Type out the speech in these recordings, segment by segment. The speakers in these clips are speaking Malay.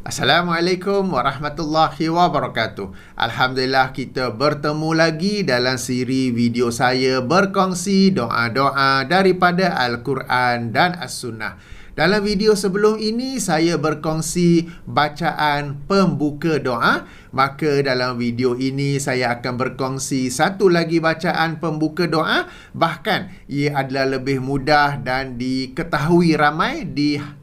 Assalamualaikum warahmatullahi wabarakatuh. Alhamdulillah kita bertemu lagi dalam siri video saya berkongsi doa-doa daripada Al-Quran dan As-Sunnah. Dalam video sebelum ini saya berkongsi bacaan pembuka doa. Maka dalam video ini saya akan berkongsi satu lagi bacaan pembuka doa. Bahkan ia adalah lebih mudah dan diketahui ramai,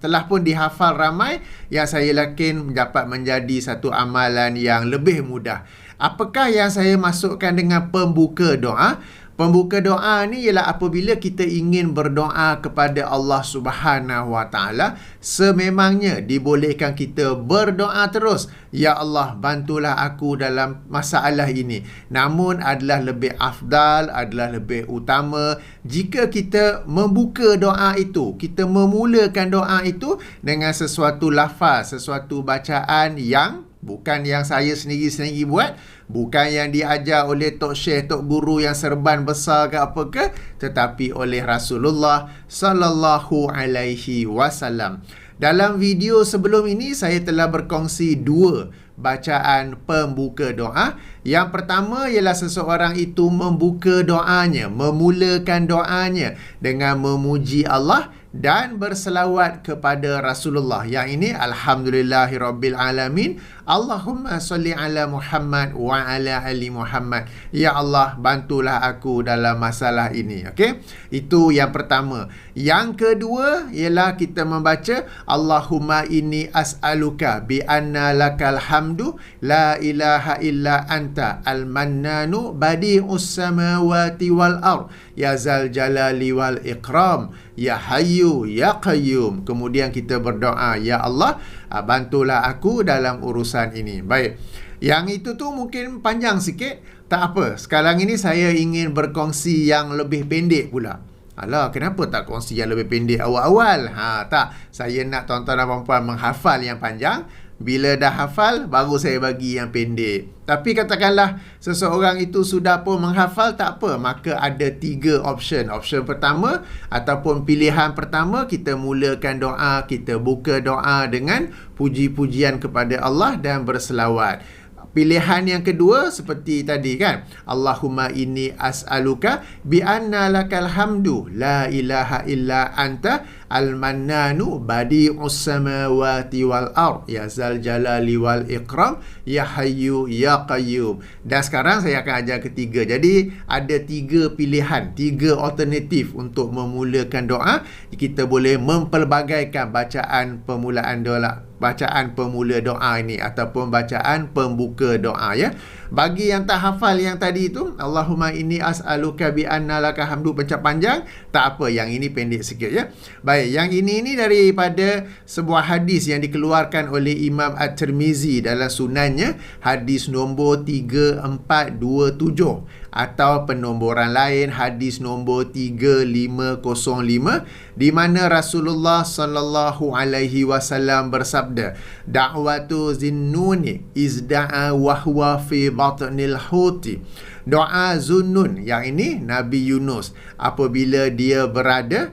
telah pun dihafal ramai, yang saya yakin dapat menjadi satu amalan yang lebih mudah. Apakah yang saya masukkan dengan pembuka doa? Pembuka doa ni ialah apabila kita ingin berdoa kepada Allah Subhanahu Wa Taala, sememangnya dibolehkan kita berdoa terus, ya Allah bantulah aku dalam masalah ini. Namun adalah lebih afdal, adalah lebih utama jika kita membuka doa itu, kita memulakan doa itu dengan sesuatu lafaz, sesuatu bacaan yang bukan yang saya sendiri-sendiri buat, bukan yang diajar oleh tok syekh, tok guru yang serban besar ke apa ke, tetapi oleh Rasulullah sallallahu alaihi wasallam. Dalam video sebelum ini saya telah berkongsi dua bacaan pembuka doa. Yang pertama ialah seseorang itu membuka doanya, memulakan doanya dengan memuji Allah dan berselawat kepada Rasulullah. Yang ini Alhamdulillahirrabbilalamin. Allahumma salli ala Muhammad wa ala ali Muhammad. Ya Allah bantulah aku dalam masalah ini. Okey, itu yang pertama. Yang kedua ialah kita membaca Allahumma inni as'aluka bi anna lakal hamdu la ilaha illa anta al-mannanu badi'us samawati wal ard ya zal jalali wal ikram ya hayyu ya qayyum. Kemudian kita berdoa, ya Allah bantulah aku dalam urusan ini. Baik, yang itu tu mungkin panjang sikit, tak apa. Sekarang ini saya ingin berkongsi yang lebih pendek pula. Alah, kenapa tak kongsi yang lebih pendek awal-awal? Tak, saya nak tuan-tuan dan puan-puan menghafal yang panjang. Bila dah hafal, baru saya bagi yang pendek. Tapi katakanlah seseorang itu sudah pun menghafal, tak apa. Maka ada 3 option. Option pertama ataupun pilihan pertama, kita mulakan doa, kita buka doa dengan puji-pujian kepada Allah dan berselawat. Pilihan yang kedua seperti tadi kan, Allahumma inni as'aluka bi anna lakal hamdu la ilaha illa anta al-mannanu badi'us samawati wal ard ya zal jalali wal ikram ya hayyu ya qayyum. Dan sekarang saya akan ajar ketiga. Jadi ada 3 pilihan, 3 alternatif untuk memulakan doa. Kita boleh mempelbagaikan bacaan permulaan doa, bacaan pemula doa ini ataupun bacaan pembuka doa, ya. Bagi yang tak hafal yang tadi itu, Allahumma inni as'aluka bi anna laka hamdu, baca panjang, tak apa, yang ini pendek sikit, ya. Baik, yang ini daripada sebuah hadis yang dikeluarkan oleh Imam At-Tirmizi dalam sunannya, hadis nombor 3427 atau penomboran lain hadis nombor 3505, di mana Rasulullah sallallahu alaihi wasallam bersabda, da'watu zinnuni izda'a wa huwa fi batnil huti. Doa Zunnun, yang ini Nabi Yunus apabila dia berada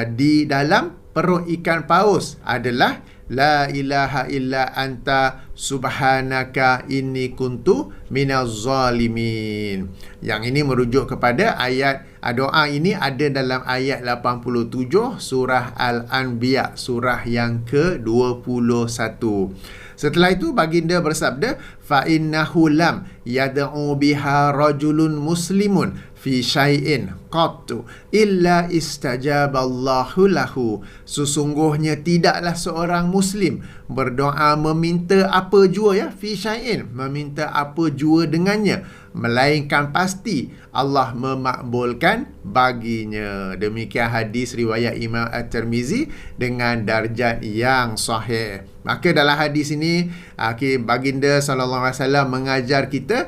di dalam perut ikan paus adalah la ilaha illa anta subhanaka inni kuntu minaz zalimin. Yang ini merujuk kepada ayat, doa ini ada dalam ayat 87 surah Al-Anbiya, surah yang ke-21. Setelah itu baginda bersabda, fa innahu lam yad'u biha rajulun muslimun fi syai'in qattu illa istajaballahu lahu. Sesungguhnya tidaklah seorang muslim berdoa meminta apa jua, ya, fi syai'in, meminta apa jua dengannya, melainkan pasti Allah memakbulkan baginya. Demikian hadis riwayat Imam At-Tirmizi dengan darjat yang sahih. Maka dalam hadis ini baginda sallallahu alaihi wasallam mengajar kita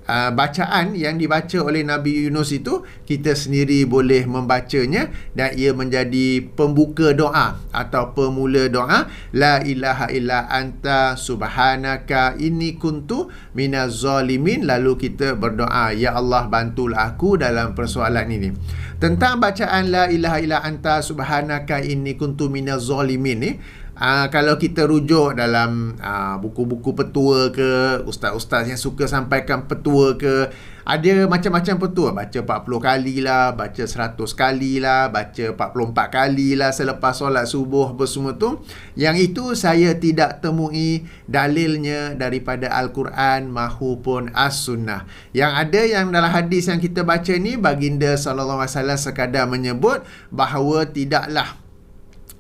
bacaan yang dibaca oleh Nabi Yunus itu kita sendiri boleh membacanya, dan ia menjadi pembuka doa atau pemula doa, la ilaha illa anta subhanaka inni kuntu minaz zalimin. Lalu kita berdoa, ya Allah bantulah aku dalam persoalan ini. Tentang bacaan la ilaha illa anta subhanaka inni kuntu minaz zalimin ni, kalau kita rujuk dalam buku-buku petua ke, ustaz-ustaz yang suka sampaikan petua ke, ada macam-macam petua. Baca 40 kali lah, baca 100 kali lah, baca 44 kali lah selepas solat subuh, apa semua tu. Yang itu saya tidak temui dalilnya daripada Al-Quran mahupun As-Sunnah. Yang ada yang dalam hadis yang kita baca ni, baginda SAW sekadar menyebut bahawa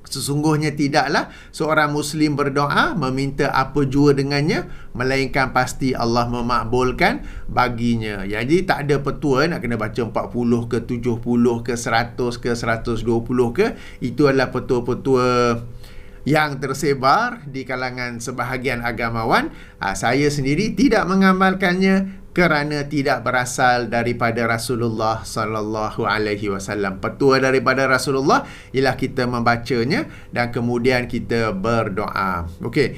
sesungguhnya tidaklah seorang Muslim berdoa meminta apa jua dengannya, melainkan pasti Allah memakbulkan baginya. Jadi tak ada petua nak kena baca 40 ke 70 ke 100 ke 120 ke. Itu adalah petua-petua yang tersebar di kalangan sebahagian agamawan. Saya sendiri tidak mengamalkannya kerana tidak berasal daripada Rasulullah sallallahu alaihi wasallam. Petua daripada Rasulullah ialah kita membacanya dan kemudian kita berdoa. Okey.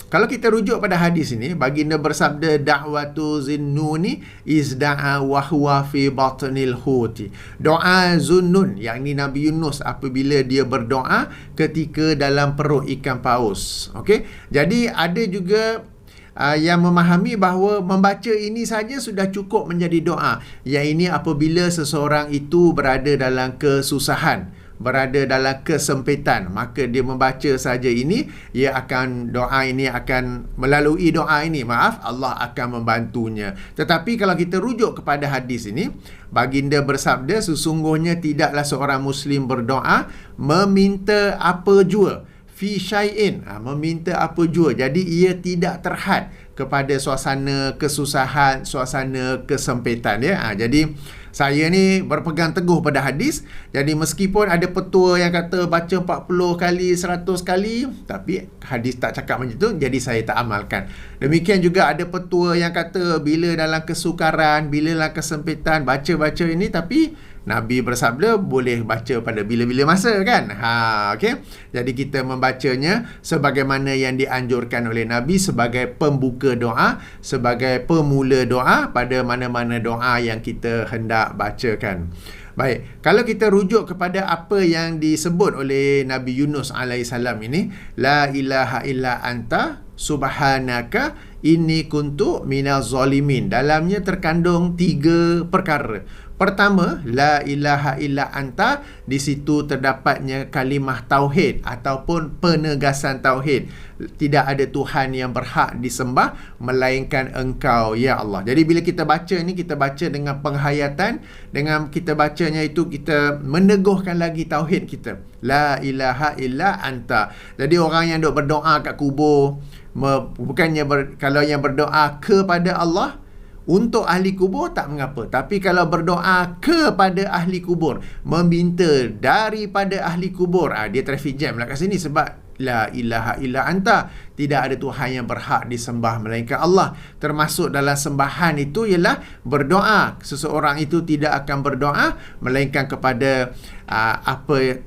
Kalau kita rujuk pada hadis ini, baginda bersabda da'watu Zinnuni izda'a wa huwa fi batnil huti. Doa Zunnun, yakni Nabi Yunus apabila dia berdoa ketika dalam perut ikan paus. Okey. Jadi ada juga yang memahami bahawa membaca ini saja sudah cukup menjadi doa. Yang ini apabila seseorang itu berada dalam kesusahan, berada dalam kesempitan, maka dia membaca saja ini, melalui doa ini, Allah akan membantunya. Tetapi kalau kita rujuk kepada hadis ini, baginda bersabda sesungguhnya tidaklah seorang Muslim berdoa meminta apa jua, fi syai'in, meminta apa jua. Jadi ia tidak terhad kepada suasana kesusahan, suasana kesempitan, ya. Jadi saya ni berpegang teguh pada hadis. Jadi meskipun ada petua yang kata baca 40 kali, 100 kali, tapi hadis tak cakap macam tu, jadi saya tak amalkan. Demikian juga ada petua yang kata bila dalam kesukaran, bila dalam kesempitan, baca-baca ini, tapi Nabi bersabda boleh baca pada bila-bila masa, kan? Okey. Jadi kita membacanya sebagaimana yang dianjurkan oleh Nabi sebagai pembuka doa, sebagai pemula doa pada mana-mana doa yang kita hendak bacakan. Baik, kalau kita rujuk kepada apa yang disebut oleh Nabi Yunus alaihissalam ini, la ilaha illa anta subhanaka inni kuntu minaz zalimin. Dalamnya terkandung 3 perkara. Pertama, la ilaha illa anta, di situ terdapatnya kalimah tauhid ataupun penegasan tauhid. Tidak ada Tuhan yang berhak disembah melainkan Engkau, ya Allah. Jadi bila kita baca ni, kita baca dengan penghayatan, dengan kita bacanya itu kita meneguhkan lagi tauhid kita. La ilaha illa anta. Jadi orang yang duk berdoa kat kubur, kalau yang berdoa kepada Allah untuk ahli kubur tak mengapa, tapi kalau berdoa kepada ahli kubur, meminta daripada ahli kubur, dia traffic jam lah kat sini sebab la ilaha illa anta, tidak ada Tuhan yang berhak disembah melainkan Allah. Termasuk dalam sembahan itu ialah berdoa. Seseorang itu tidak akan berdoa melainkan kepada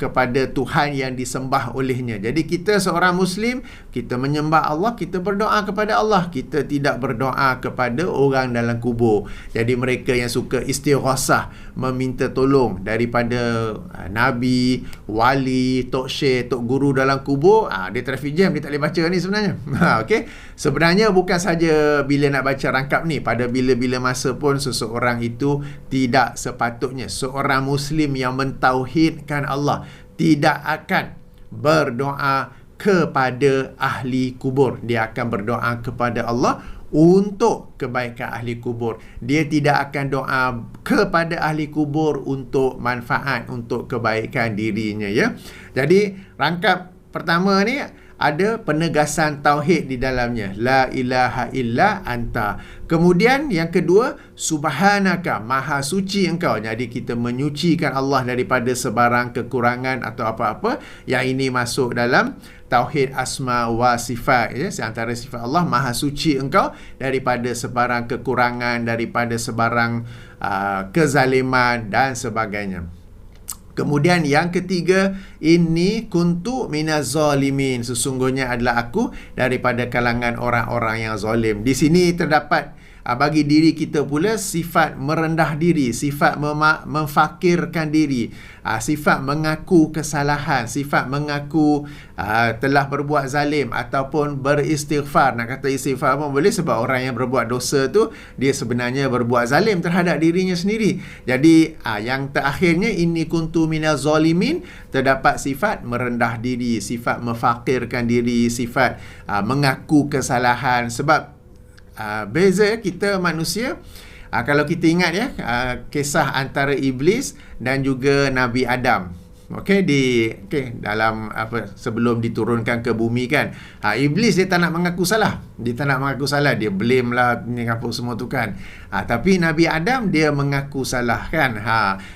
kepada Tuhan yang disembah olehnya. Jadi kita seorang Muslim, kita menyembah Allah, kita berdoa kepada Allah. Kita tidak berdoa kepada orang dalam kubur. Jadi mereka yang suka istighasah, meminta tolong daripada Nabi, wali, tok syekh, tok guru dalam kubur, dia traffic jam, dia tak boleh baca ni sebenarnya. Okey. Sebenarnya bukan saja bila nak baca rangkap ni, pada bila-bila masa pun seseorang itu tidak sepatutnya, seorang Muslim yang mentauhidkan Allah tidak akan berdoa kepada ahli kubur. Dia akan berdoa kepada Allah untuk kebaikan ahli kubur. Dia tidak akan doa kepada ahli kubur untuk manfaat, untuk kebaikan dirinya, ya. Jadi rangkap pertama ni ada penegasan tauhid di dalamnya, la ilaha illa anta. Kemudian yang kedua, subhanaka, maha suci engkau. Jadi kita menyucikan Allah daripada sebarang kekurangan atau apa-apa. Yang ini masuk dalam tauhid asma wa sifat, ya. Antara sifat Allah, maha suci engkau daripada sebarang kekurangan, daripada sebarang kezaliman dan sebagainya. Kemudian yang ketiga, inni kuntu minaz zalimin, sesungguhnya adalah aku daripada kalangan orang-orang yang zalim. Di sini terdapat bagi diri kita pula sifat merendah diri, sifat memfakirkan diri, sifat mengaku kesalahan, sifat mengaku telah berbuat zalim ataupun beristighfar. Nak kata istighfar pun boleh, sebab orang yang berbuat dosa tu dia sebenarnya berbuat zalim terhadap dirinya sendiri. Jadi yang terakhirnya, inni kuntu minaz zalimin, terdapat sifat merendah diri, sifat memfakirkan diri, sifat mengaku kesalahan. Sebab beza kita manusia. Kalau kita ingat ya, kisah antara iblis dan juga Nabi Adam. Dalam sebelum diturunkan ke bumi kan, iblis dia tak nak mengaku salah, dia blame lah ni apa semua tu kan. Tapi Nabi Adam dia mengaku salah kan.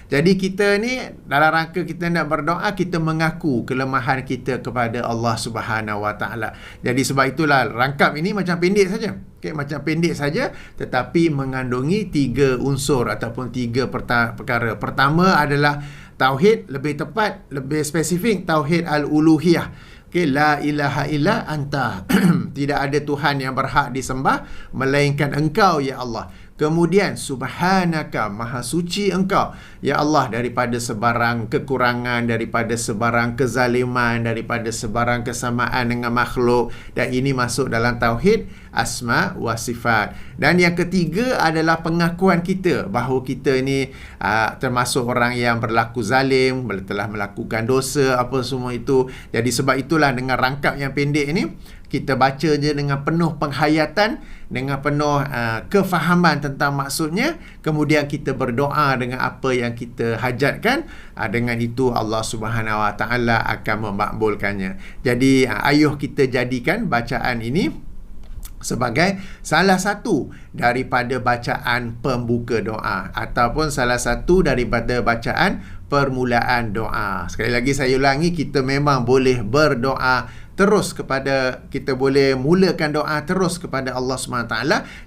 Jadi kita ni dalam rangka kita nak berdoa, kita mengaku kelemahan kita kepada Allah Subhanahu Wa Taala. Jadi sebab itulah rangkap ini macam pendek saja. Macam pendek saja, tetapi mengandungi 3 unsur ataupun 3 perkara. Pertama adalah tauhid, lebih tepat, lebih spesifik, tauhid al-uluhiyah. La ilaha illa anta. Tidak ada Tuhan yang berhak disembah melainkan Engkau ya Allah. Kemudian subhanaka, maha suci Engkau ya Allah daripada sebarang kekurangan, daripada sebarang kezaliman, daripada sebarang kesamaan dengan makhluk. Dan ini masuk dalam tauhid asma wa sifat. Dan yang ketiga adalah pengakuan kita bahawa kita ni termasuk orang yang berlaku zalim, telah melakukan dosa, apa semua itu. Jadi sebab itulah dengan rangkap yang pendek ini, kita baca je dengan penuh penghayatan, dengan penuh kefahaman tentang maksudnya. Kemudian kita berdoa dengan apa yang kita hajatkan. Dengan itu Allah Subhanahu Wa Taala akan memakbulkannya. Jadi ayuh kita jadikan bacaan ini sebagai salah satu daripada bacaan pembuka doa, ataupun salah satu daripada bacaan permulaan doa. Sekali lagi saya ulangi, kita memang boleh berdoa terus kita boleh mulakan doa terus kepada Allah SWT,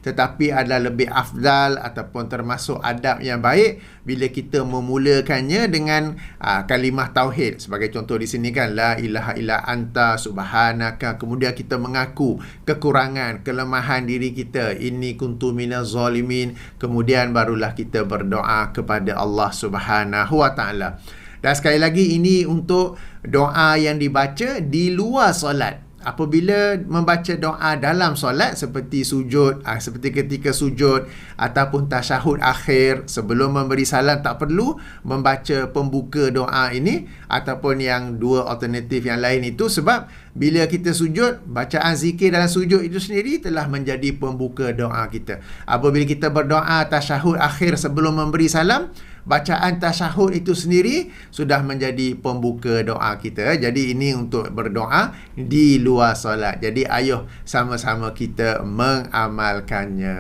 tetapi adalah lebih afdal ataupun termasuk adab yang baik bila kita memulakannya dengan kalimah tauhid. Sebagai contoh di sini kan, la ilaha illa anta subhanaka, kemudian kita mengaku kekurangan, kelemahan diri kita, inni kuntu minaz zalimin, kemudian barulah kita berdoa kepada Allah Subhanahu Wa Taala. Dan sekali lagi, ini untuk doa yang dibaca di luar solat. Apabila membaca doa dalam solat seperti sujud, seperti ketika sujud ataupun tasyahud akhir, sebelum memberi salam tak perlu membaca pembuka doa ini ataupun yang 2 alternatif yang lain itu, sebab bila kita sujud, bacaan zikir dalam sujud itu sendiri telah menjadi pembuka doa kita. Apabila kita berdoa tasyahud akhir sebelum memberi salam, bacaan tasyahud itu sendiri sudah menjadi pembuka doa kita. Jadi ini untuk berdoa di luar solat. Jadi ayuh sama-sama kita mengamalkannya.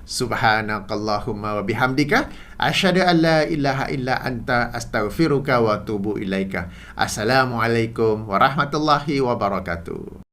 Subhanakallahumma wa bihamdika asyhadu an la ilaha illa anta astaghfiruka wa atubu ilaika. Assalamualaikum warahmatullahi wabarakatuh.